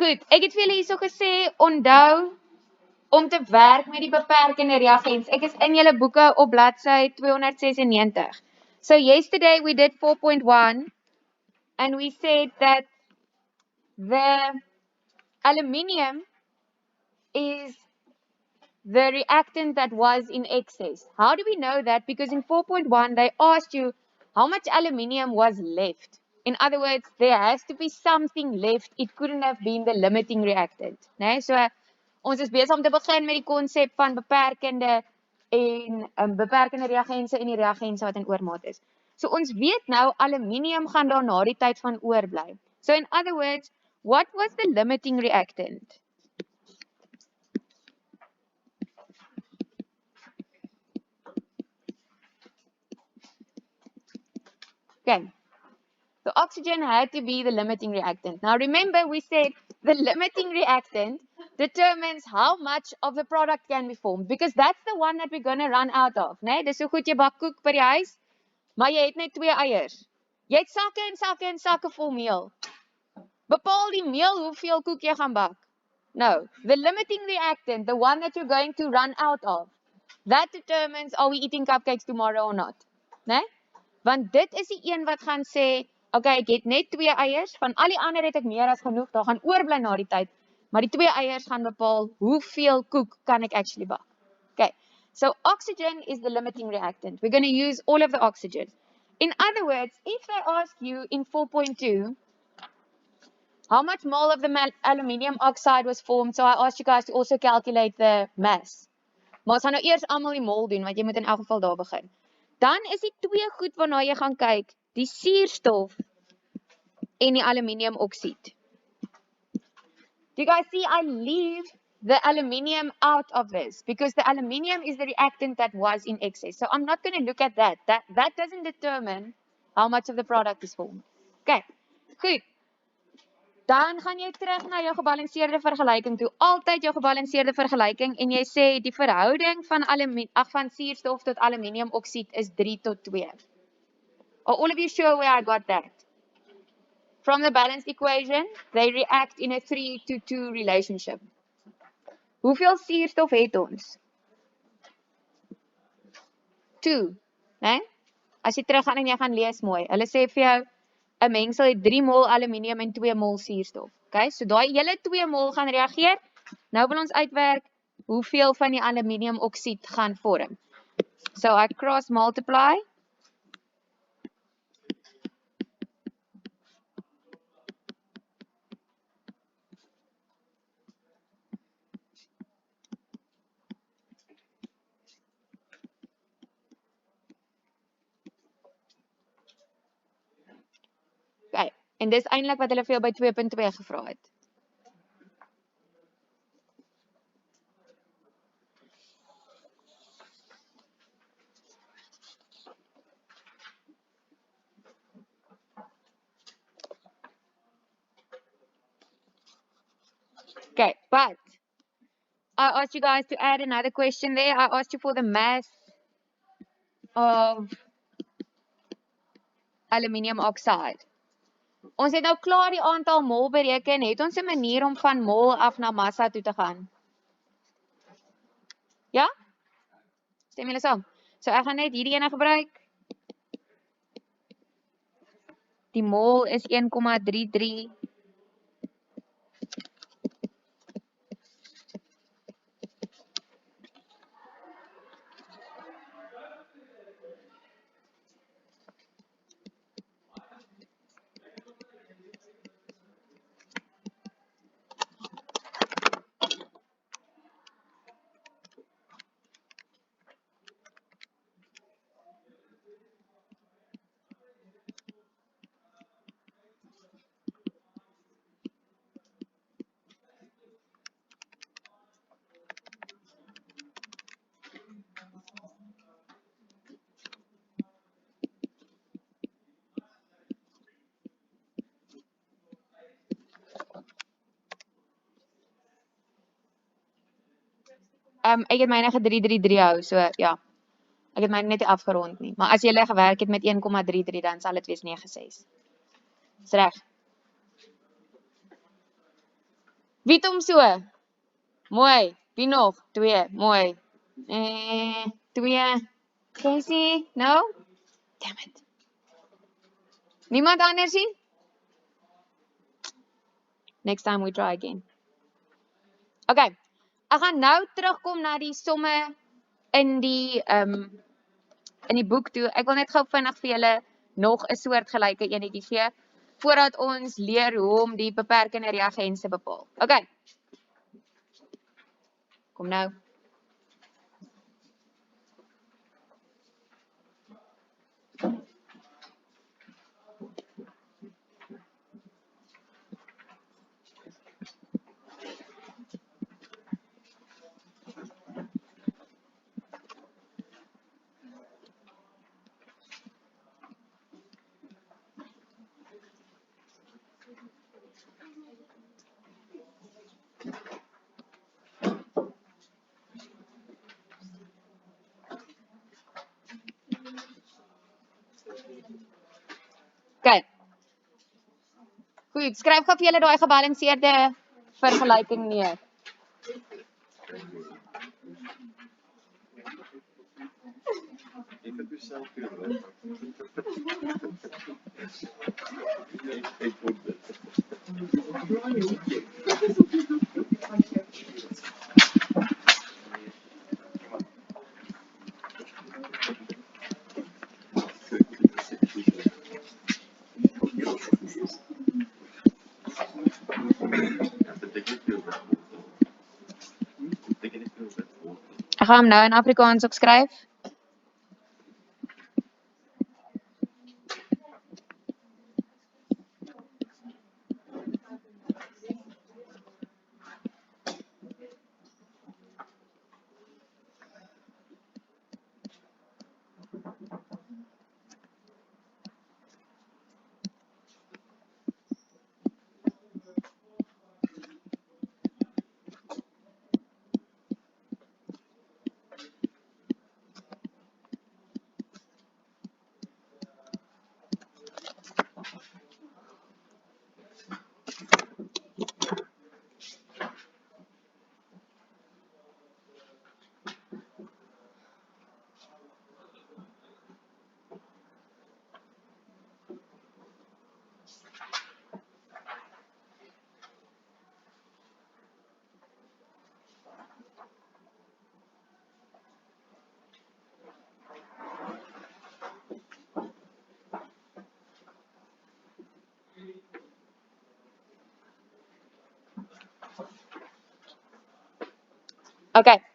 Goed, ek het vir julle hierso gesê, onthou om te werk met die beperkende reagens. Ek is in julle boeke op bladsy 296. So yesterday we did 4.1 and we said that the aluminium is the reactant that was in excess. How do we know that? Because in 4.1 they asked you how much aluminium was left. In other words, there has to be something left. It couldn't have been the limiting reactant. Nee? So ons is besig om te begin met die konsep van beperkende en beperkende reagense en die reagense wat in oormaat is. So ons weet nou aluminium gaan daar na die tyd van oorbly. So in other words, what was the limiting reactant? Okay. The oxygen had to be the limiting reactant. Now remember we said the limiting reactant determines how much of the product can be formed because that's the one that we're going to run out of. Nee, dis so goed jy bak koek by die huis, maar jy het net 2 eiers. Jy het sakke en sakke en sakke vol meel. Bepaal die meel hoeveel koek jy gaan bak. No, the limiting reactant, the one that you're going to run out of, that determines are we eating cupcakes tomorrow or not. Nee? Want dit is die een wat gaan sê, okay, ek het net 2 eiers, van al die ander het ek meer as genoeg, daar gaan oorbly na die tyd, maar die 2 eiers gaan bepaal hoeveel koek kan ek actually bak. Okay, so oxygen is the limiting reactant. We're going to use all of the oxygen. In other words, if they ask you in 4.2, how much mole of the aluminium oxide was formed, so I asked you guys to also calculate the mass. Maar ons gaan nou eers almal die mol doen, want jy moet in elk geval daar begin. Dan is die 2 goed waarna jy gaan kyk, die suurstof en die aluminiumoksied. Do you guys see I leave the aluminium out of this because the aluminium is the reactant that was in excess. So I'm not going to look at that. That doesn't determine how much of the product is formed. Okay, goed. Dan gaan jy terug na jou gebalanseerde vergelyking toe. Altyd jou gebalanseerde vergelyking en jy sê die verhouding van suurstof tot aluminiumoksied is 3:2. Are all of you sure where I got that? From the balanced equation, they react in a 3:2 relationship. Hoeveel suurstof het ons? 2, né? As jy terug gaan en jy gaan lees mooi. Hulle sê vir jou 'n mengsel het 3 mol aluminium en 2 mol suurstof. Okay, so daai hele 2 mol gaan reageer. Nou wil ons uitwerk hoeveel van die aluminiumoksied gaan vorm. So I cross multiply. Okay, en dis eintlik wat hulle vir jou by 2.2 gevra het. Okay, but I asked you guys to add another question there. I asked you for the mass of aluminium oxide. Ons het nou klaar die aantal mol bereken. Het ons 'n manier om van mol af na massa toe te gaan? Ja? Stem julle saam? So ek gaan net hierdie ene gebruik. Die mol is 1,33. Ek het myne 333 hou, so ja. Ek het myne net nie afgerond nie. Maar as jy gewerk het met 1,33 dan sal dit wees 96. Dis reg. Wie het hom so? Mooi. Wie nog? 2. Mooi. 2. Casey? No? Damn it. Niemand anders nie? Next time we try again. Okay. Ek gaan nou terugkom na die somme in die boek toe. Ek wil net gou vinnig vir julle nog 'n soortgelyke enetjie gee voordat ons leer hoe om die beperkende reagense bepaal. Okay. Kom nou. Okay. Goed, skryf gou vir julle daai gebalanseerde vergelyking neer. Ek gaan hom nou in Afrikaans ook skryf. Okay.